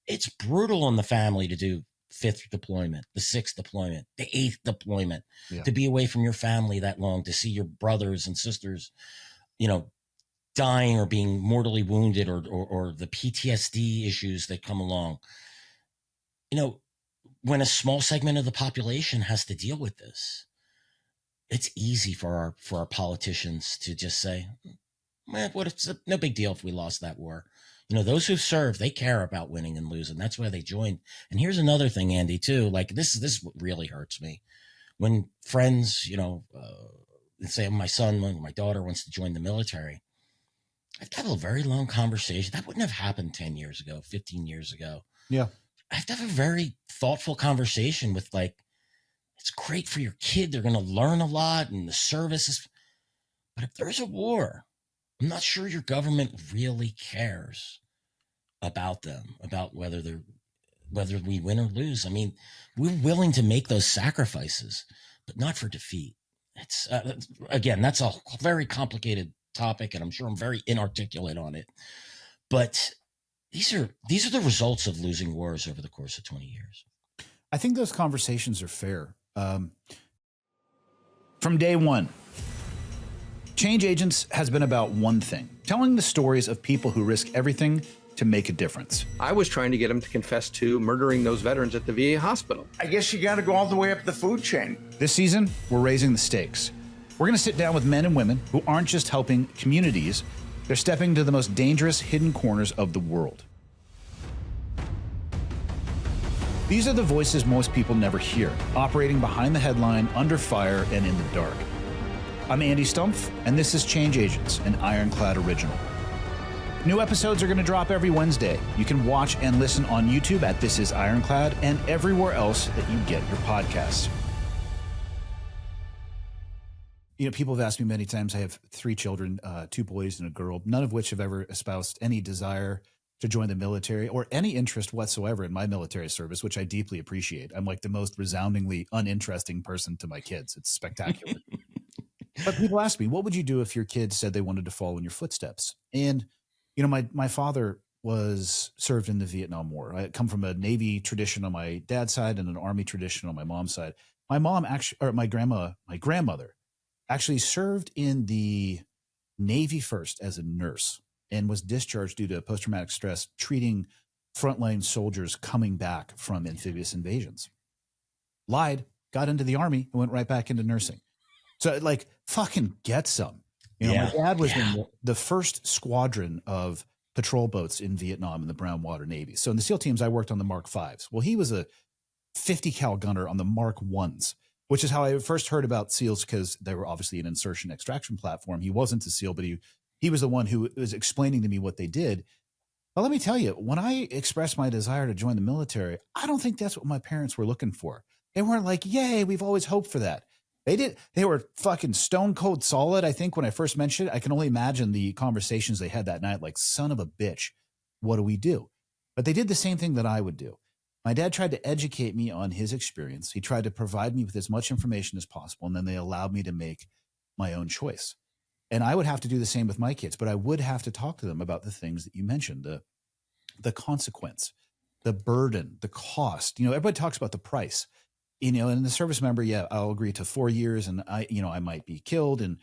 it's brutal on the family to do 5th deployment, the 6th deployment, the 8th deployment, to be away from your family that long, to see your brothers and sisters, dying or being mortally wounded, or the PTSD issues that come along. When a small segment of the population has to deal with this, it's easy for our politicians to just say, it's no big deal if we lost that war. Those who serve, they care about winning and losing. That's why they joined. And here's another thing, Andy, too. Like this really hurts me when friends, say my son, when my daughter wants to join the military. I've got a very long conversation. That wouldn't have happened 10 years ago, 15 years ago. Yeah. I have to have a very thoughtful conversation with, it's great for your kid. They're going to learn a lot, and the services. But if there's a war, I'm not sure your government really cares about them, about whether we win or lose. I mean, we're willing to make those sacrifices, but not for defeat. It's again, that's a very complicated topic, and I'm sure I'm very inarticulate on it. But these are the results of losing wars over the course of 20 years. I think those conversations are fair. From day one, Change Agents has been about one thing: telling the stories of people who risk everything to make a difference. I was trying to get him to confess to murdering those veterans at the VA hospital. I guess you got to go all the way up the food chain. This season, we're raising the stakes. We're going to sit down with men and women who aren't just helping communities, they're stepping into the most dangerous hidden corners of the world. These are the voices most people never hear, operating behind the headline, under fire, and in the dark. I'm Andy Stumpf, and this is Change Agents, an Ironclad original. New episodes are going to drop every Wednesday. You can watch and listen on YouTube at This Is Ironclad and everywhere else that you get your podcasts. People have asked me many times. I have 3 children, 2 boys and a girl, none of which have ever espoused any desire to join the military or any interest whatsoever in my military service, which I deeply appreciate. I'm like the most resoundingly uninteresting person to my kids. It's spectacular. But people ask me, what would you do if your kids said they wanted to follow in your footsteps? And, my father was served in the Vietnam War. I come from a Navy tradition on my dad's side and an Army tradition on my mom's side. My mom my grandmother actually served in the Navy first as a nurse and was discharged due to post-traumatic stress, treating frontline soldiers coming back from amphibious invasions. Lied, got into the Army, and went right back into nursing. So like fucking get some. My dad was in the first squadron of patrol boats in Vietnam in the Brown Water Navy. So in the SEAL teams, I worked on the Mark Vs. Well, he was a 50 cal gunner on the Mark Ones, which is how I first heard about SEALs, because they were obviously an insertion extraction platform. He wasn't a SEAL, but he was the one who was explaining to me what they did. But let me tell you, when I expressed my desire to join the military, I don't think that's what my parents were looking for. They weren't like, yay, we've always hoped for that. They were fucking stone cold solid. I think when I first mentioned it, I can only imagine the conversations they had that night, like, son of a bitch, what do we do? But they did the same thing that I would do. My dad tried to educate me on his experience. He tried to provide me with as much information as possible, and then they allowed me to make my own choice. And I would have to do the same with my kids, but I would have to talk to them about the things that you mentioned, the consequence, the burden, the cost. Everybody talks about the price. And the service member, I'll agree to 4 years, and I might be killed and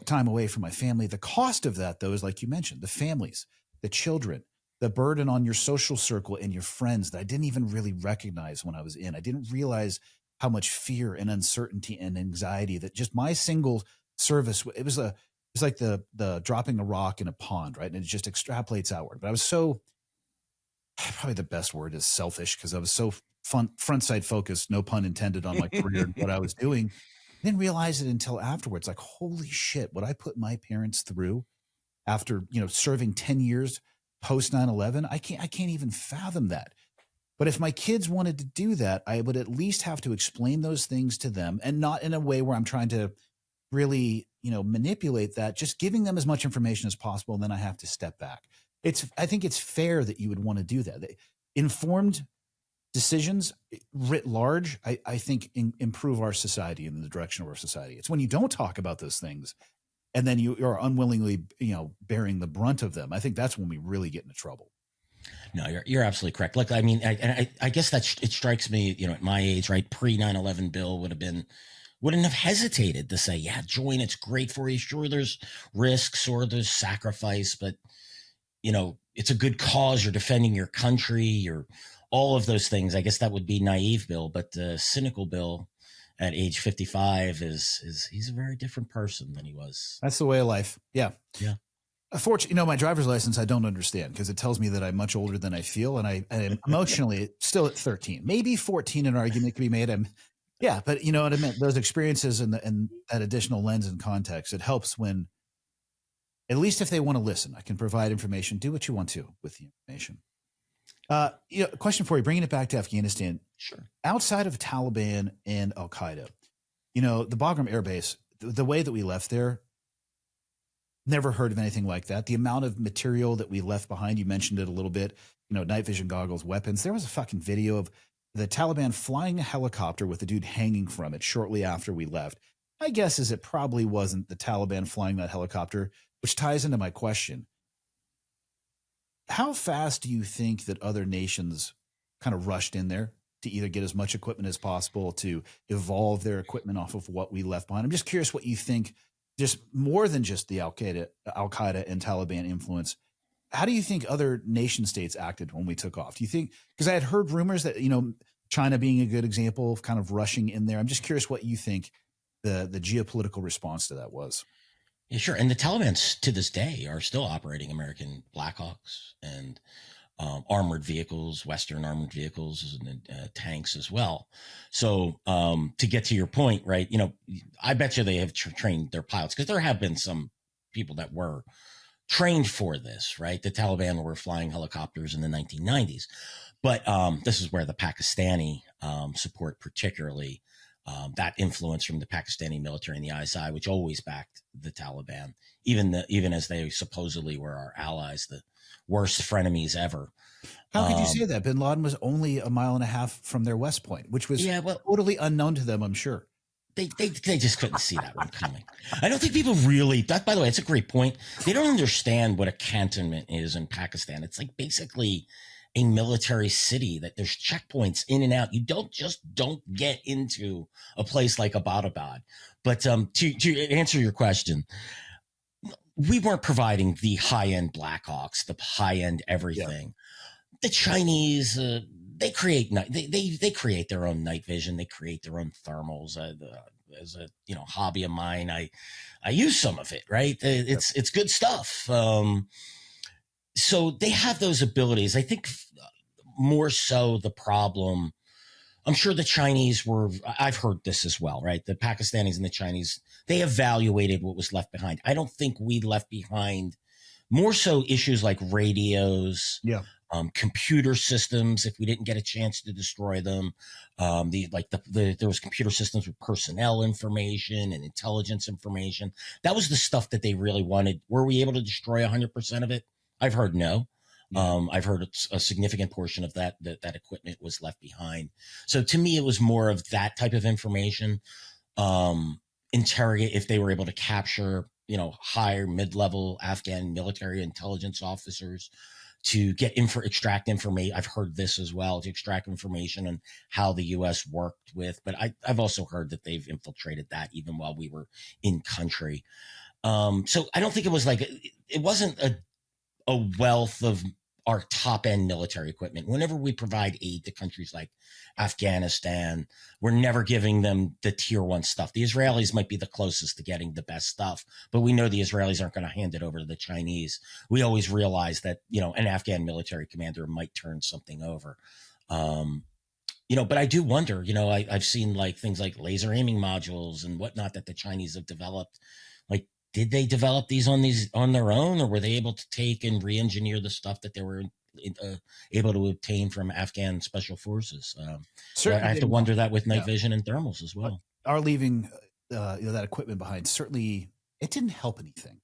time away from my family. The cost of that, though, is like you mentioned, the families, the children, the burden on your social circle and your friends that I didn't even really recognize when I was in. I didn't realize how much fear and uncertainty and anxiety that just my single service, it was like the dropping a rock in a pond, right? And it just extrapolates outward. But I was so, probably the best word is selfish, because I was so front side focused, no pun intended, on my career and what I was doing. I didn't realize it until afterwards. Like, holy shit, what I put my parents through after, serving 10 years post 9/11, I can't even fathom that. But if my kids wanted to do that, I would at least have to explain those things to them, and not in a way where I'm trying to really, manipulate that, just giving them as much information as possible. And then I have to step back. I think it's fair that you would want to do that. Informed decisions writ large, I think improve our society in the direction of our society. It's when you don't talk about those things and then you are unwillingly, bearing the brunt of them. I think that's when we really get into trouble. No, you're absolutely correct. Look, I mean, I guess that it strikes me, at my age, right? Pre 9/11 Bill wouldn't have hesitated to say, yeah, join. It's great for you. Sure, there's risks or there's sacrifice, but it's a good cause. You're defending your country. You're all of those things. I guess that would be naive Bill, but the cynical Bill at age 55 he's a very different person than he was. That's the way of life. Yeah. Yeah. Unfortunately, my driver's license, I don't understand, because it tells me that I'm much older than I feel. And I am emotionally still at 13, maybe 14, an argument could be made. But you know what I meant? Those experiences and that additional lens and context, it helps when, at least if they want to listen, I can provide information, do what you want to with the information. Question for you, bringing it back to Afghanistan. Sure. Outside of Taliban and Al-Qaeda, the Bagram Air Base, the way that we left there, never heard of anything like that. The amount of material that we left behind, you mentioned it a little bit, night vision goggles, weapons. There was a fucking video of the Taliban flying a helicopter with a dude hanging from it shortly after we left. My guess is it probably wasn't the Taliban flying that helicopter, which ties into my question. How fast do you think that other nations kind of rushed in there to either get as much equipment as possible, to evolve their equipment off of what we left behind? I'm just curious what you think, just more than just the Al-Qaeda and Taliban influence. How do you think other nation states acted when we took off? Do you think, because I had heard rumors that, China being a good example of kind of rushing in there. I'm just curious what you think the geopolitical response to that was. Yeah, sure. And the Taliban to this day are still operating American Blackhawks and armored vehicles, Western armored vehicles, and tanks as well. So to get to your point, right, I bet you they have trained their pilots, because there have been some people that were trained for this, right? The Taliban were flying helicopters in the 1990s. But this is where the Pakistani support, particularly that influence from the Pakistani military and the ISI, which always backed the Taliban, even as they supposedly were our allies, the worst frenemies ever. How could you say that? Bin Laden was only a mile and a half from their West Point, which was totally unknown to them, I'm sure. They just couldn't see that one coming. I don't think people really, by the way, it's a great point. They don't understand what a cantonment is in Pakistan. It's like basically a military city that there's checkpoints in and out. You don't get into a place like Abbottabad. But to answer your question, we weren't providing the high-end Blackhawks, the high-end everything. Yeah. The Chinese, they create their own night vision. They create their own thermals. as a hobby of mine. I use some of it, right? It's good stuff. So they have those abilities. I think more so the problem, I'm sure the Chinese I've heard this as well, right? The Pakistanis and the Chinese, they evaluated what was left behind. I don't think we left behind more so issues like radios, computer systems. If we didn't get a chance to destroy them, there was computer systems with personnel information and intelligence information. That was the stuff that they really wanted. Were we able to destroy 100% of it? I've heard no. I've heard a significant portion of that equipment was left behind. So to me, it was more of that type of information. Interrogate if they were able to capture, higher mid-level Afghan military intelligence officers to extract information. I've heard this as well, to extract information on how the U.S. worked with. But I've also heard that they've infiltrated that even while we were in country. So I don't think it was it wasn't a wealth of our top end military equipment. Whenever we provide aid to countries like Afghanistan, we're never giving them the tier 1 stuff. The Israelis might be the closest to getting the best stuff, but we know the Israelis aren't going to hand it over to the Chinese. We always realize that, an Afghan military commander might turn something over. But I do wonder, I've seen things like laser aiming modules and whatnot that the Chinese have developed. Did they develop these on their own, or were they able to take and re-engineer the stuff that they were able to obtain from Afghan special forces? I have to wonder that with night vision and thermals as well. Our leaving that equipment behind, certainly it didn't help anything.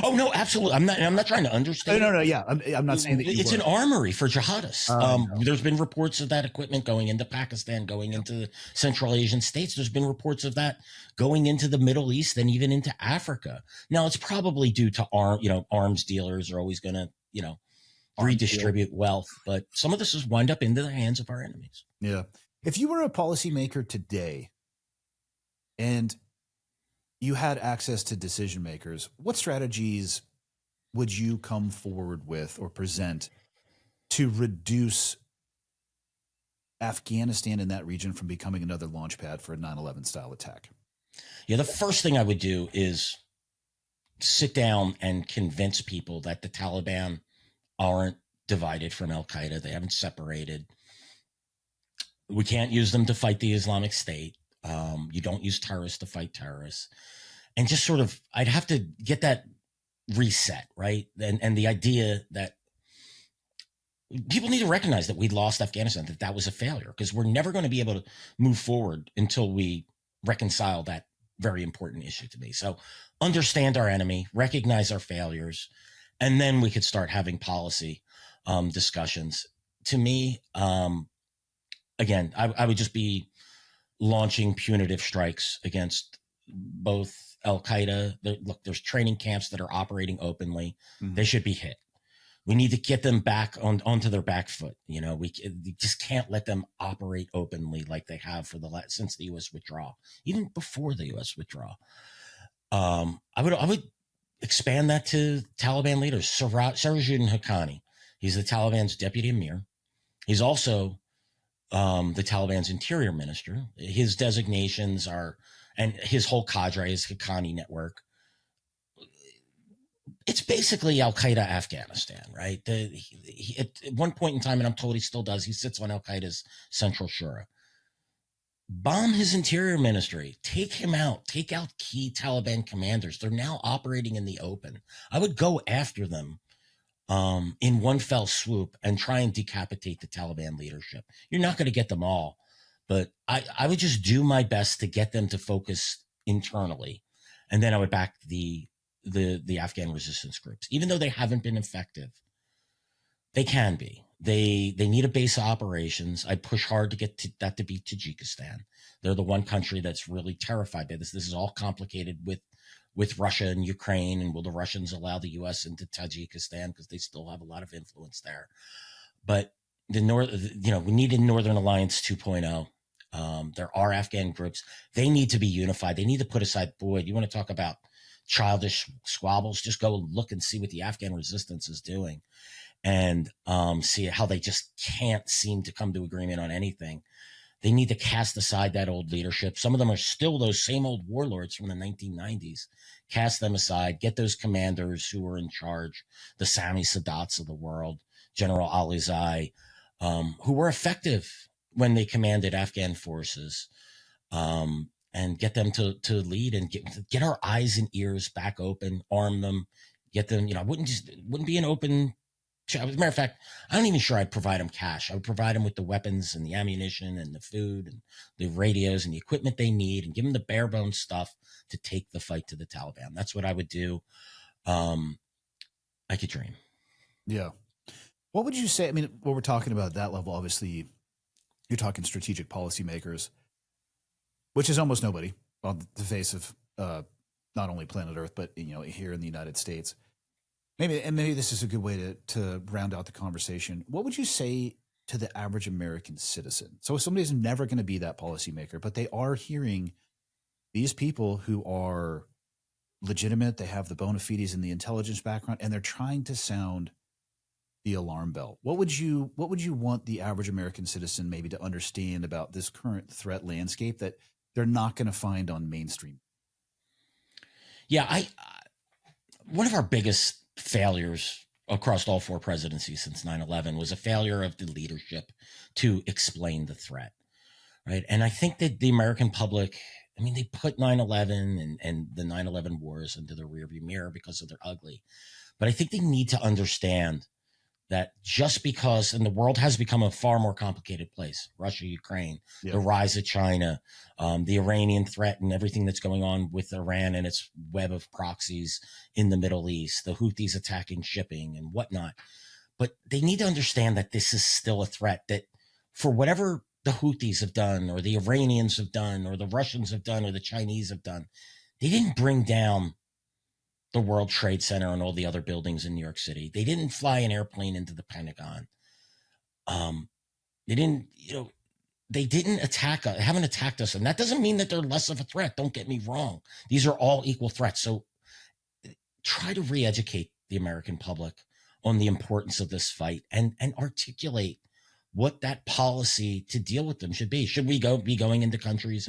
Oh no, absolutely. I'm not trying to understand. No. Yeah, I'm not saying that it's an armory for jihadists. There's been reports of that equipment going into Pakistan, going into Central Asian states. There's been reports of that going into the Middle East and even into Africa. Now it's probably due to arms dealers are always going to redistribute wealth, but some of this has wound up into the hands of our enemies. Yeah. If you were a policymaker today, and you had access to decision makers, what strategies would you come forward with or present to reduce Afghanistan in that region from becoming another launch pad for a 9/11 style attack? Yeah, the first thing I would do is sit down and convince people that the Taliban aren't divided from Al-Qaeda. They haven't separated. We can't use them to fight the Islamic State. You don't use terrorists to fight terrorists. And just sort of, I'd have to get that reset, right? And the idea that people need to recognize that we lost Afghanistan, that was a failure, because we're never going to be able to move forward until we reconcile that very important issue to me. So understand our enemy, recognize our failures, and then we could start having policy discussions. To me, again, I would just be launching punitive strikes against both Al-Qaeda. Look, there's training camps that are operating openly. Mm-hmm. They should be hit. We need to get them back onto their back foot. We just can't let them operate openly like they have since the U.S. withdrawal, even before the U.S. withdrawal. I would expand that to Taliban leaders. Sirajuddin Haqqani, he's the Taliban's deputy emir. He's also the Taliban's interior minister. His designations are, and his whole cadre is Haqqani network. It's basically Al-Qaeda Afghanistan, right? At one point in time, and I'm told he still does, he sits on Al-Qaeda's Central Shura. Bomb his interior ministry, take him out, take out key Taliban commanders. They're now operating in the open. I would go after them in one fell swoop and try and decapitate the Taliban leadership. You're not going to get them all, but I would just do my best to get them to focus internally. And then I would back the Afghan resistance groups. Even though they haven't been effective, they can be. They need a base of operations. I push hard to get that to be Tajikistan. They're the one country that's really terrified by this. This is all complicated with Russia and Ukraine. And will the Russians allow the U.S. into Tajikistan, because they still have a lot of influence there? But we need a Northern Alliance 2.0. There are Afghan groups. They need to be unified. They need to put aside, boy, you want to talk about childish squabbles? Just go look and see what the Afghan resistance is doing, and see how they just can't seem to come to agreement on anything. They need to cast aside that old leadership. Some of them are still those same old warlords from the 1990s. Cast them aside, get those commanders who are in charge, the Sami Sadats of the world, General Alizai, who were effective when they commanded Afghan forces, and get them to lead and get our eyes and ears back open, arm them, get them, wouldn't be an open. As a matter of fact, I'm not even sure I'd provide them cash. I would provide them with the weapons and the ammunition and the food and the radios and the equipment they need, and give them the bare bones stuff to take the fight to the Taliban. That's what I would do. I could dream. Yeah. What would you say? I mean, when we're talking about that level, obviously you're talking strategic policymakers, which is almost nobody on the face of not only planet Earth, but here in the United States. Maybe this is a good way to round out the conversation. What would you say to the average American citizen? So somebody's never going to be that policymaker, but they are hearing these people who are legitimate, they have the bona fides and the intelligence background, and they're trying to sound the alarm bell. What would you want the average American citizen maybe to understand about this current threat landscape that they're not going to find on mainstream? Yeah, one of our biggest failures across all four presidencies since 9/11 was a failure of the leadership to explain the threat, right? And I think that the American public, they put 9/11 and the 9/11 wars into the rearview mirror because they're ugly. But I think they need to understand that just because, and the world has become a far more complicated place, Russia, Ukraine, the rise of China, the Iranian threat and everything that's going on with Iran and its web of proxies in the Middle East, the Houthis attacking shipping and whatnot. But they need to understand that this is still a threat, that for whatever the Houthis have done or the Iranians have done or the Russians have done or the Chinese have done, they didn't bring down the World Trade Center and all the other buildings in New York City. They didn't fly an airplane into the Pentagon. They didn't haven't attacked us. And that doesn't mean that they're less of a threat. Don't get me wrong. These are all equal threats. So try to re-educate the American public on the importance of this fight and articulate what that policy to deal with them should be. Should we be going into countries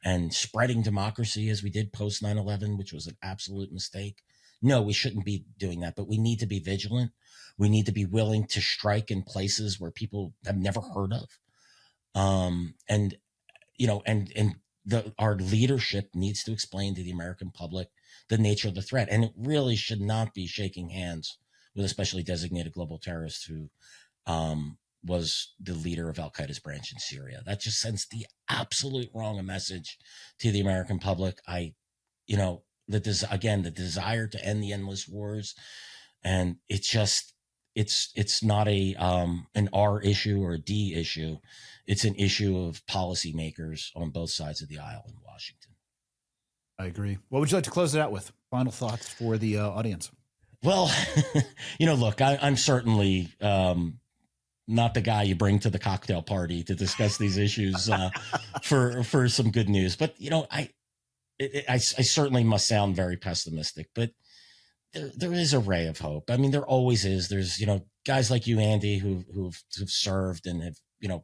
and spreading democracy as we did post 9/11, which was an absolute mistake? No, we shouldn't be doing that, but we need to be vigilant. We need to be willing to strike in places where people have never heard of. Our leadership needs to explain to the American public the nature of the threat. And it really should not be shaking hands with a specially designated global terrorist who, was the leader of Al-Qaeda's branch in Syria. That just sends the absolute wrong message to the American public. The desire to end the endless wars. And it's not an R issue or a D issue. It's an issue of policymakers on both sides of the aisle in Washington. I agree. What would you like to close it out with? Final thoughts for the audience. Well, look, I'm certainly, not the guy you bring to the cocktail party to discuss these issues for some good news. But, I certainly must sound very pessimistic, but there is a ray of hope. There always is. There's, guys like you, Andy, who've served and have,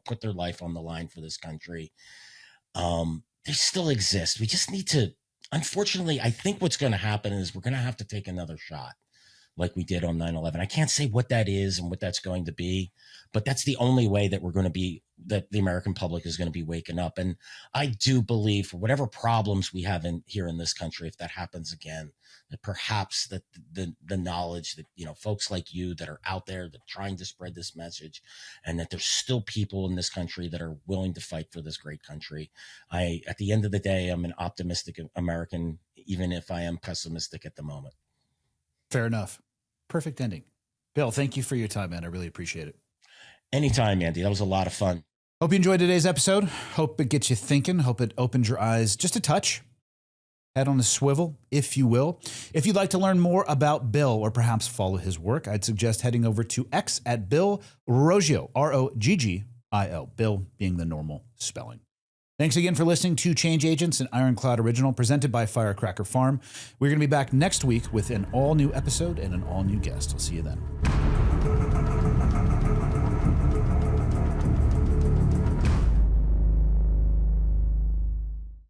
put their life on the line for this country. They still exist. We just need to, unfortunately, I think what's going to happen is we're going to have to take another shot like we did on 9/11. I can't say what that is and what that's going to be, but that's the only way that that the American public is going to be waking up. And I do believe for whatever problems we have here in this country, if that happens again, that perhaps that the knowledge that, folks like you that are out there that are trying to spread this message, and that there's still people in this country that are willing to fight for this great country. At the end of the day, I'm an optimistic American, even if I am pessimistic at the moment. Fair enough. Perfect ending. Bill, thank you for your time, man. I really appreciate it. Anytime, Andy. That was a lot of fun. Hope you enjoyed today's episode. Hope it gets you thinking. Hope it opens your eyes just a touch. Head on a swivel, if you will. If you'd like to learn more about Bill or perhaps follow his work, I'd suggest heading over to X at Bill Roggio, Roggil, Bill being the normal spelling. Thanks again for listening to Change Agents, an IRONCLAD original presented by Firecracker Farm. We're going to be back next week with an all-new episode and an all-new guest. I'll see you then.